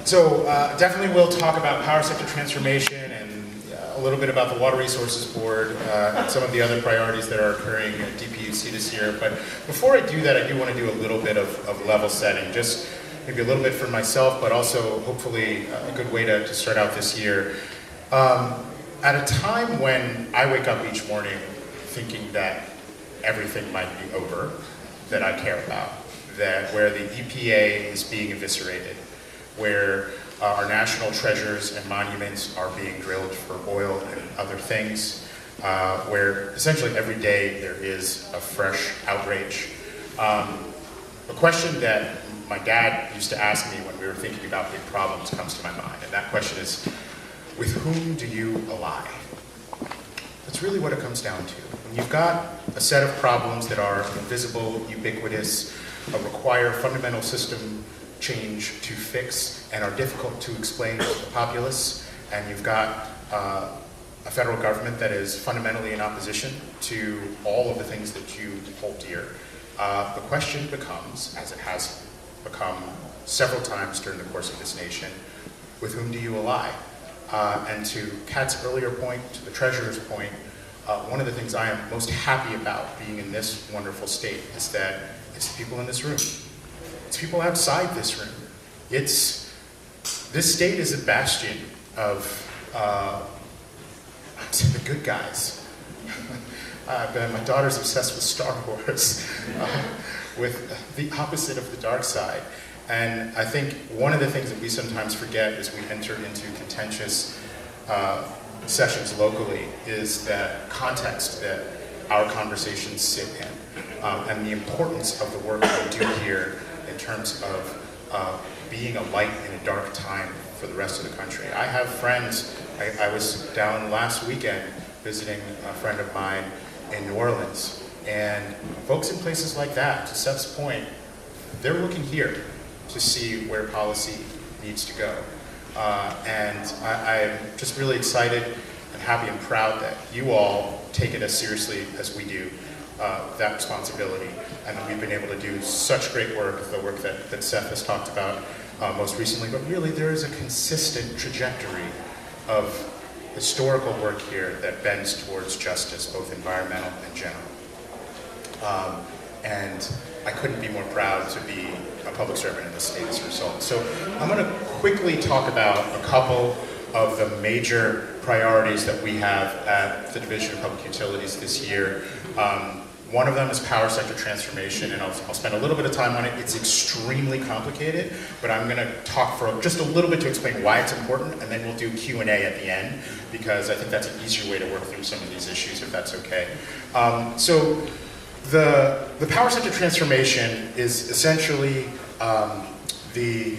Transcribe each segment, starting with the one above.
So definitely we'll talk about power sector transformation and a little bit about the Water Resources Board and some of the other priorities that are occurring at DPUC this year. But before I do that, I do want to do a little bit of level setting, just maybe a little bit for myself, but also hopefully a good way to start out this year. At a time when I wake up each morning thinking that everything might be over that I care about, that where the EPA is being eviscerated, where our national treasures and monuments are being drilled for oil and other things, where essentially every day there is a fresh outrage. A question that my dad used to ask me when we were thinking about big problems comes to my mind, and that question is, with whom do you ally? That's really what it comes down to. When you've got a set of problems that are invisible, ubiquitous, require fundamental system change to fix, and are difficult to explain to the populace, and you've got a federal government that is fundamentally in opposition to all of the things that you hold dear, the question becomes, as it has become several times during the course of this nation, with whom do you ally? And to Kat's earlier point, to the Treasurer's point, one of the things I am most happy about being in this wonderful state is that it's the people in this room. It's people outside this room. This state is a bastion of the good guys. My daughter's obsessed with Star Wars, with the opposite of the dark side. And I think one of the things that we sometimes forget as we enter into contentious sessions locally is that context that our conversations sit in, and the importance of the work that we do here in terms of being a light in a dark time for the rest of the country. I have friends, I was down last weekend visiting a friend of mine in New Orleans, and folks in places like that, to Seth's point, they're looking here to see where policy needs to go. And I'm just really excited and happy and proud that you all take it as seriously as we do, that responsibility, and that we've been able to do such great work, the work that Seth has talked about most recently, but really there is a consistent trajectory of historical work here that bends towards justice, both environmental and general. And I couldn't be more proud to be a public servant in this state as a result. So I'm going to quickly talk about a couple of the major priorities that we have at the Division of Public Utilities this year. One of them is power sector transformation, and I'll spend a little bit of time on it. It's extremely complicated, but I'm going to talk for just a little bit to explain why it's important, and then we'll do Q&A at the end, because I think that's an easier way to work through some of these issues, if that's okay. So the power sector transformation is essentially the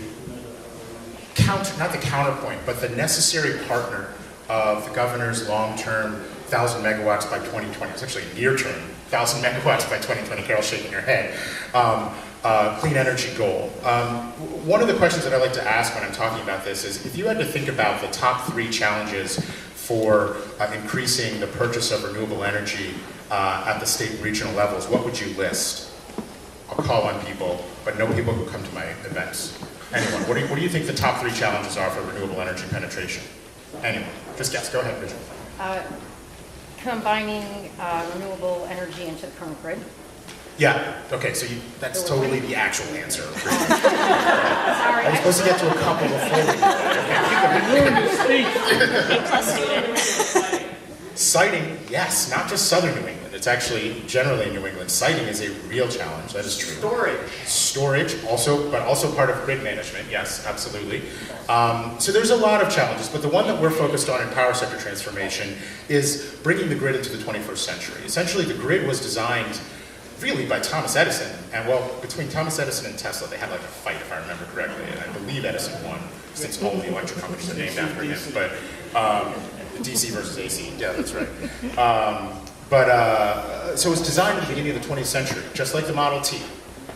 not the counterpoint, but the necessary partner of the governor's long-term 1,000 megawatts by 2020. It's actually near-term 1,000 megawatts by 2020. Carol's shaking her head. Clean energy goal. One of the questions that I like to ask when I'm talking about this is, if you had to think about the top 3 challenges for increasing the purchase of renewable energy at the state and regional levels, what would you list? I'll call on people, but no people who come to my events. Anyone? What do you think the top 3 challenges are for renewable energy penetration? Anyone? Just guess. Go ahead, Rachel. Combining renewable energy into the current grid. Yeah. Okay. So that's totally the actual answer. Sorry. I was supposed to get to a couple before. Siting, yes, not just southern New England. It's actually generally New England. Siting is a real challenge. That is true. Storage, but also part of grid management. Yes, absolutely. So there's a lot of challenges, but the one that we're focused on in power sector transformation is bringing the grid into the 21st century. Essentially, the grid was designed really by Thomas Edison, and well, between Thomas Edison and Tesla, they had like a fight, if I remember correctly, and I believe Edison won, since all the electric companies are named after him, but DC versus AC, yeah, that's right. So it was designed at the beginning of the 20th century, just like the Model T.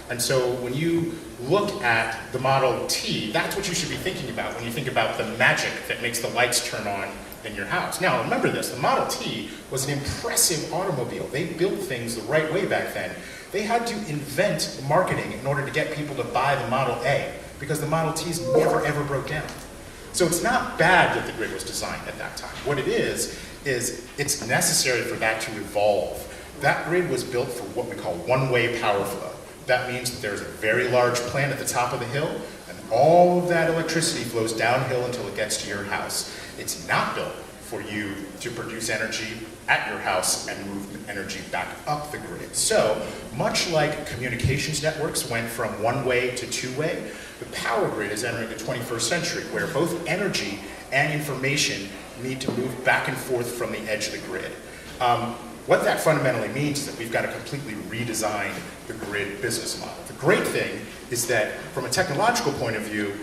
And so when you look at the Model T, that's what you should be thinking about when you think about the magic that makes the lights turn on in your house. Now, remember this, the Model T was an impressive automobile. They built things the right way back then. They had to invent marketing in order to get people to buy the Model A, because the Model Ts never ever broke down. So it's not bad that the grid was designed at that time. What it is it's necessary for that to evolve. That grid was built for what we call one-way power flow. That means that there's a very large plant at the top of the hill, and all of that electricity flows downhill until it gets to your house. It's not built for you to produce energy at your house and move energy back up the grid. So, much like communications networks went from one-way to two-way, the power grid is entering the 21st century, where both energy and information need to move back and forth from the edge of the grid. What that fundamentally means is that we've got to completely redesign the grid business model. The great thing is that from a technological point of view,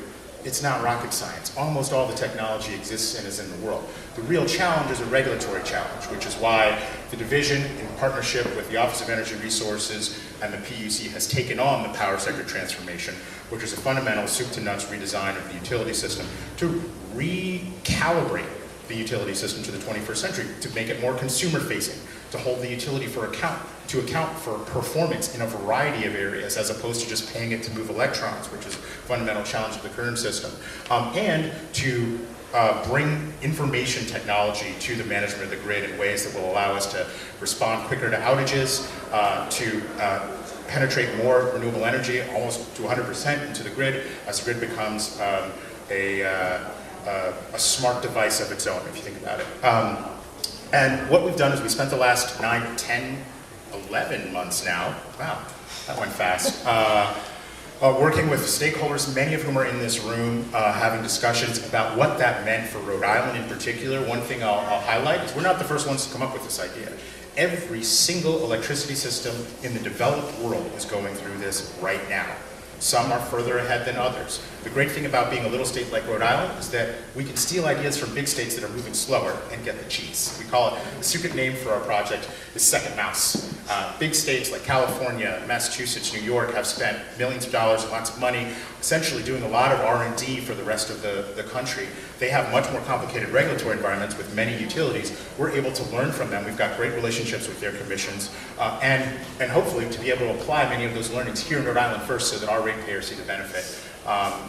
it's not rocket science. Almost all the technology exists and is in the world. The real challenge is a regulatory challenge, which is why the division, in partnership with the Office of Energy Resources and the PUC, has taken on the power sector transformation, which is a fundamental soup-to-nuts redesign of the utility system to recalibrate the utility system to the 21st century, to make it more consumer-facing, to hold the utility to account for performance in a variety of areas, as opposed to just paying it to move electrons, which is a fundamental challenge of the current system, and to bring information technology to the management of the grid in ways that will allow us to respond quicker to outages, to penetrate more renewable energy, almost to 100% into the grid, as the grid becomes a smart device of its own, if you think about it. And what we've done is we spent the last 9, 10, 11 months now, wow, that went fast, working with stakeholders, many of whom are in this room, having discussions about what that meant for Rhode Island in particular. One thing I'll highlight is we're not the first ones to come up with this idea. Every single electricity system in the developed world is going through this right now. Some are further ahead than others. The great thing about being a little state like Rhode Island is that we can steal ideas from big states that are moving slower and get the cheese. We call it, the secret name for our project is Second Mouse. Big states like California, Massachusetts, New York have spent millions of dollars and lots of money essentially doing a lot of R&D for the rest of the country. They have much more complicated regulatory environments with many utilities. We're able to learn from them. We've got great relationships with their commissions, and hopefully to be able to apply many of those learnings here in Rhode Island first, so that our ratepayers see the benefit.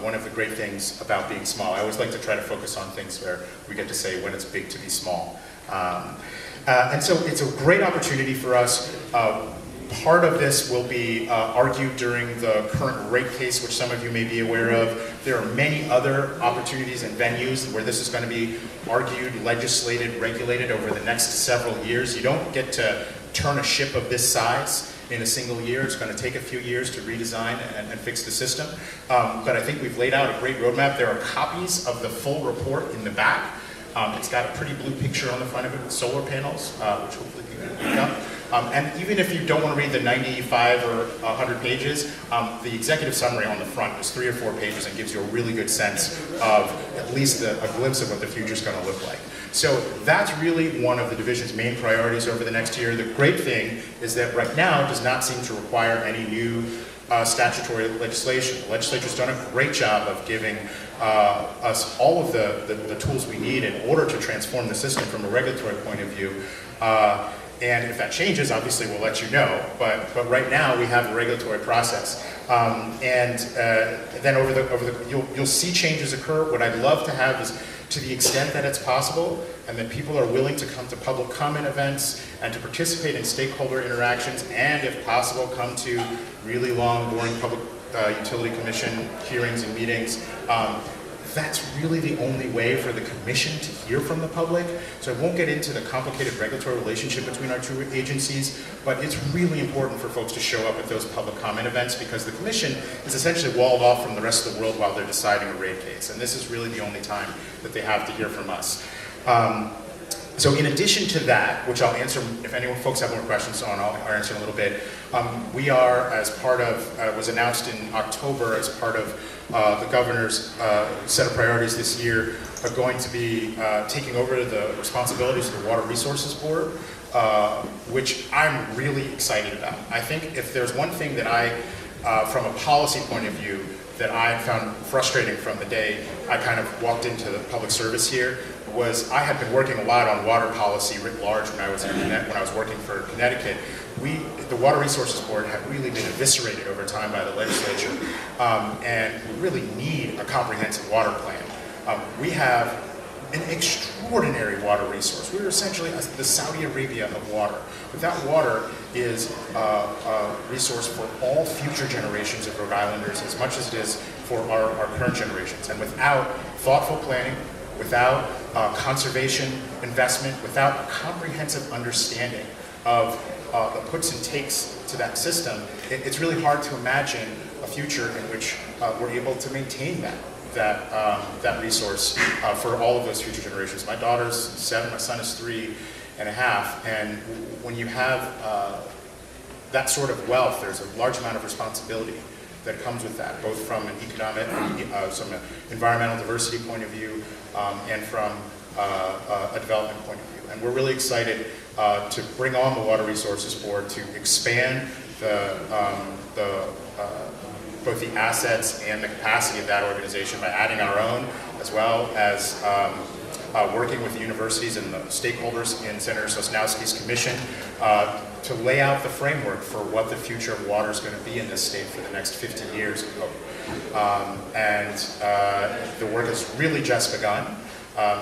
One of the great things about being small, I always like to try to focus on things where we get to say when it's big to be small. And so it's a great opportunity for us. Part of this will be argued during the current rate case, which some of you may be aware of. There are many other opportunities and venues where this is going to be argued, legislated, regulated over the next several years. You don't get to turn a ship of this size in a single year. It's going to take a few years to redesign and fix the system. But I think we've laid out a great roadmap. There are copies of the full report in the back. It's got a pretty blue picture on the front of it with solar panels, which hopefully you can pick up. And even if you don't want to read the 95 or 100 pages, the executive summary on the front is 3 or 4 pages and gives you a really good sense of at least a glimpse of what the future is going to look like. So that's really one of the division's main priorities over the next year. The great thing is that right now it does not seem to require any new statutory legislation. The legislature's done a great job of giving us all of the tools we need in order to transform the system from a regulatory point of view. And if that changes, obviously we'll let you know. But right now we have a regulatory process, and then you'll see changes occur. What I'd love to have is, to the extent that it's possible, and that people are willing to come to public comment events and to participate in stakeholder interactions, and if possible, come to really long, boring public utility commission hearings and meetings. That's really the only way for the commission to hear from the public. So I won't get into the complicated regulatory relationship between our two agencies, but it's really important for folks to show up at those public comment events, because the commission is essentially walled off from the rest of the world while they're deciding a rate case. And this is really the only time that they have to hear from us. So in addition to that, which I'll answer, if any folks have more questions on, I'll answer in a little bit. We are, as part of, was announced in October as part of the governor's set of priorities this year, are going to be taking over the responsibilities of the Water Resources Board, which I'm really excited about. I think if there's one thing that from a policy point of view, that I found frustrating from the day I kind of walked into the public service here, was I had been working a lot on water policy writ large when I was working for Connecticut. The Water Resources Board had really been eviscerated over time by the legislature, and we really need a comprehensive water plan. We have an extraordinary water resource. We're essentially the Saudi Arabia of water. But that water is a resource for all future generations of Rhode Islanders as much as it is for our current generations. And without thoughtful planning, without conservation investment, without a comprehensive understanding of the puts and takes to that system, it's really hard to imagine a future in which we're able to maintain that resource for all of those future generations. My daughter's 7, my son is 3.5, and when you have that sort of wealth, there's a large amount of responsibility that comes with that, both from an economic, some environmental diversity point of view, and from a development point of view. And we're really excited to bring on the Water Resources Board to expand both the assets and the capacity of that organization by adding our own, as well as working with the universities and the stakeholders in Senator Sosnowski's commission to lay out the framework for what the future of water is going to be in this state for the next 50 years. The work has really just begun.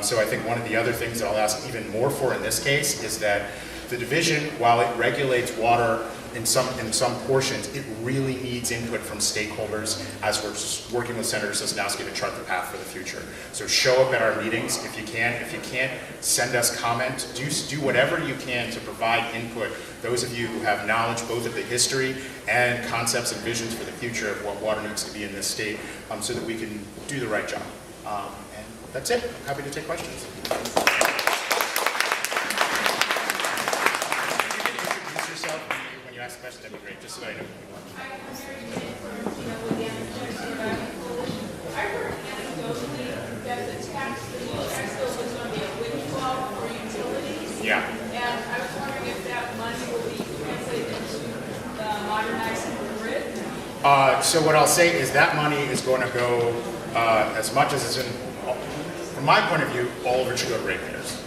So I think one of the other things that I'll ask even more for in this case is that the division, while it regulates water in some portions, it really needs input from stakeholders as we're working with Senator Sosnowski to chart the path for the future. So show up at our meetings if you can. If you can't, send us comment. Do whatever you can to provide input. Those of you who have knowledge both of the history and concepts and visions for the future of what water needs to be in this state, so that we can do the right job. And that's it. I'm happy to take questions. Ask questions, that'd be great, just so I know. I heard anecdotally that the tax bill was going to be a windfall for utilities. Yeah. And I was wondering if that money will be translated into modernizing the grid. So what I'll say is that money is going to go, as much as it's in, from my point of view, all of it should go to ratepayers.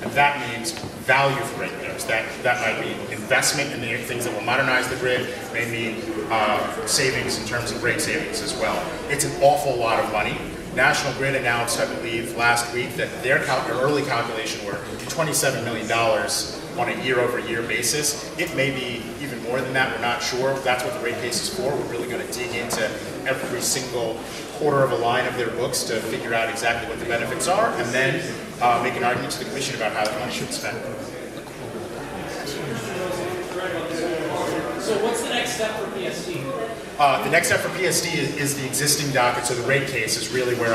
And that means value for ratepayers. That might be investment in the things that will modernize the grid, may mean savings in terms of rate savings as well. It's an awful lot of money. National Grid announced, I believe, last week that their early calculation were $27 million on a year-over-year basis. It may be even more than that, we're not sure. That's what the rate case is for. We're really going to dig into every single quarter of a line of their books to figure out exactly what the benefits are, and then make an argument to the Commission about how the money should be spent. So what's the next step for PSD? The next step for PSD is the existing docket. So the rate case is really where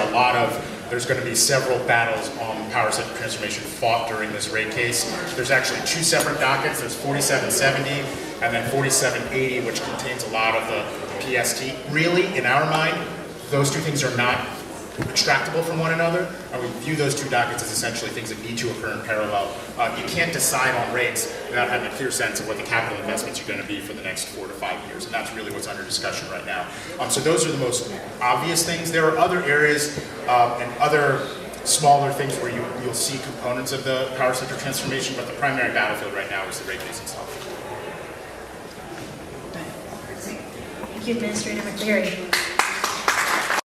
there's going to be several battles on power sector transformation fought during this rate case. There's actually 2 separate dockets. There's 4770 and then 4780, which contains a lot of the PST. Really, in our mind, those two things are not extractable from one another, and we view those two dockets as essentially things that need to occur in parallel. You can't decide on rates without having a clear sense of what the capital investments are going to be for the next 4 to 5 years, and that's really what's under discussion right now. So those are the most obvious things. There are other areas and other smaller things where you'll see components of the power sector transformation, but the primary battlefield right now is the rate case itself. Thank you, Administrator McCleary.